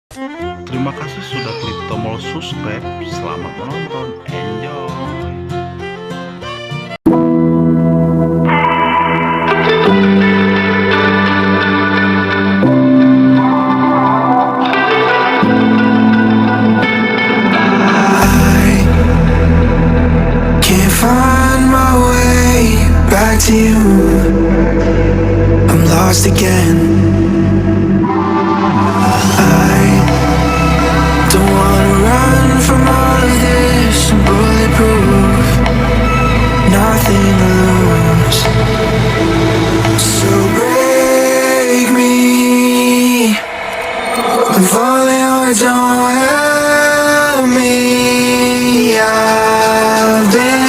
Terima kasih sudah klik tombol subscribe. Selamat menonton, enjoy. Can't find my way back to you. I'm lost again. I don't wanna run from all of this. I'm bulletproof, nothing to lose. So break me when falling hard don't help me. I've been